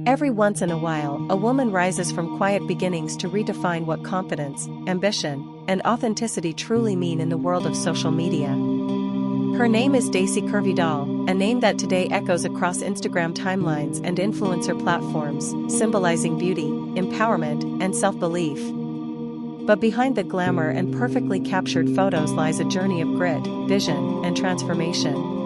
Every once in a while, a woman rises from quiet beginnings to redefine what confidence, ambition, and authenticity truly mean in the world of social media. Her name is Deisy Curvy Bio, a name that today echoes across Instagram timelines and influencer platforms, symbolizing beauty, empowerment, and self-belief. But behind the glamour and perfectly captured photos lies a journey of grit, vision, and transformation.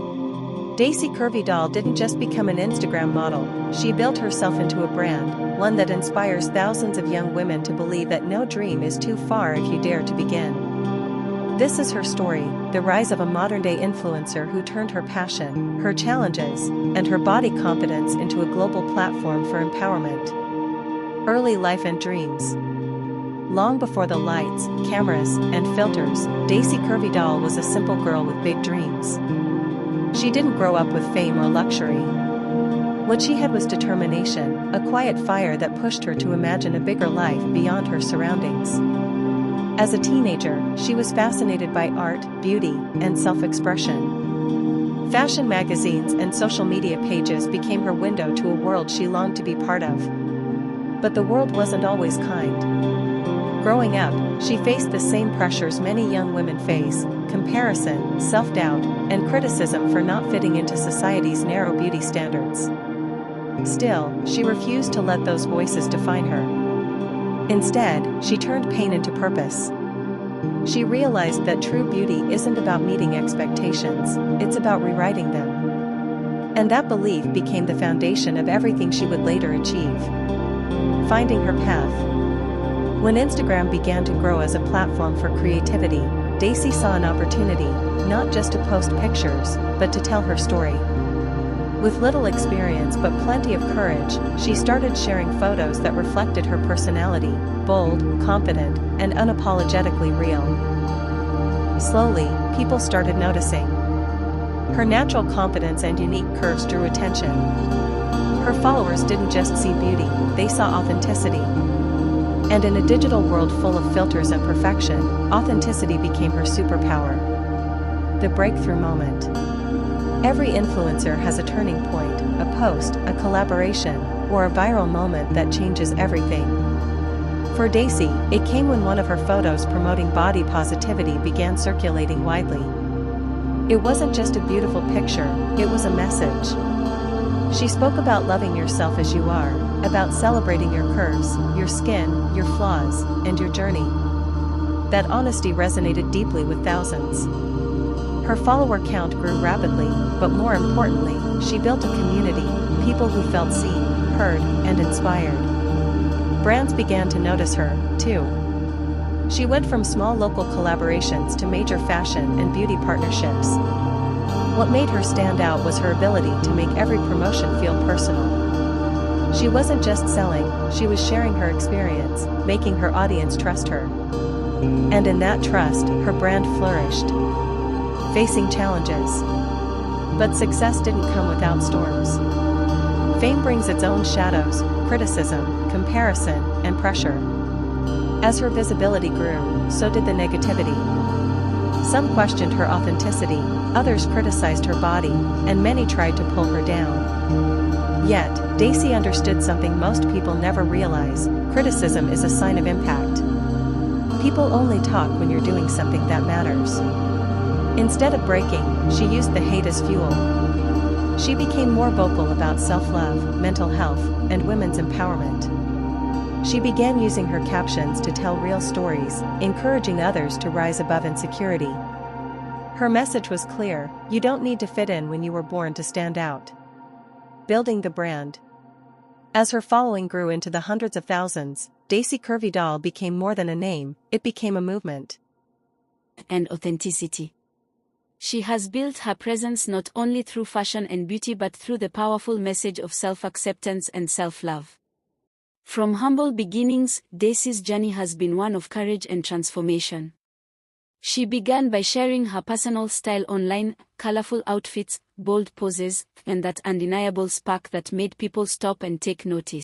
Deisy Curvy Bio didn't just become an Instagram model, she built herself into a brand, one that inspires thousands of young women to believe that no dream is too far if you dare to begin. This is her story, the rise of a modern-day influencer who turned her passion, her challenges, and her body confidence into a global platform for empowerment. Early life and dreams. Long before the lights, cameras, and filters, Deisy Curvy Bio was a simple girl with big dreams. She didn't grow up with fame or luxury. What she had was determination, a quiet fire that pushed her to imagine a bigger life beyond her surroundings. As a teenager, she was fascinated by art, beauty, and self-expression. Fashion magazines and social media pages became her window to a world she longed to be part of. But the world wasn't always kind. Growing up, she faced the same pressures many young women face: comparison, self-doubt, and criticism for not fitting into society's narrow beauty standards. Still, she refused to let those voices define her. Instead, she turned pain into purpose. She realized that true beauty isn't about meeting expectations, it's about rewriting them. And that belief became the foundation of everything she would later achieve. Finding her path. When Instagram began to grow as a platform for creativity, Deisy saw an opportunity, not just to post pictures, but to tell her story. With little experience but plenty of courage, she started sharing photos that reflected her personality, bold, confident, and unapologetically real. Slowly, people started noticing. Her natural confidence and unique curves drew attention. Her followers didn't just see beauty, they saw authenticity. And in a digital world full of filters and perfection, authenticity became her superpower. The breakthrough moment. Every influencer has a turning point, a post, a collaboration, or a viral moment that changes everything. For Deisy, it came when one of her photos promoting body positivity began circulating widely. It wasn't just a beautiful picture, it was a message. She spoke about loving yourself as you are, about celebrating your curves, your skin, your flaws, and your journey. That honesty resonated deeply with thousands. Her follower count grew rapidly, but more importantly, she built a community, people who felt seen, heard, and inspired. Brands began to notice her, too. She went from small local collaborations to major fashion and beauty partnerships. What made her stand out was her ability to make every promotion feel personal. She wasn't just selling, she was sharing her experience, making her audience trust her. And in that trust, her brand flourished. Facing challenges. But success didn't come without storms. Fame brings its own shadows, criticism, comparison, and pressure. As her visibility grew, so did the negativity. Some questioned her authenticity, others criticized her body, and many tried to pull her down. Yet, Deisy understood something most people never realize: criticism is a sign of impact. People only talk when you're doing something that matters. Instead of breaking, she used the hate as fuel. She became more vocal about self-love, mental health, and women's empowerment. She began using her captions to tell real stories, encouraging others to rise above insecurity. Her message was clear: you don't need to fit in when you were born to stand out. Building the brand. As her following grew into the hundreds of thousands, Deisy Curvy Bio became more than a name, it became a movement. And authenticity. She has built her presence not only through fashion and beauty but through the powerful message of self-acceptance and self-love. From humble beginnings, Deisy's journey has been one of courage and transformation. She began by sharing her personal style online, colorful outfits, bold poses, and that undeniable spark that made people stop and take notice.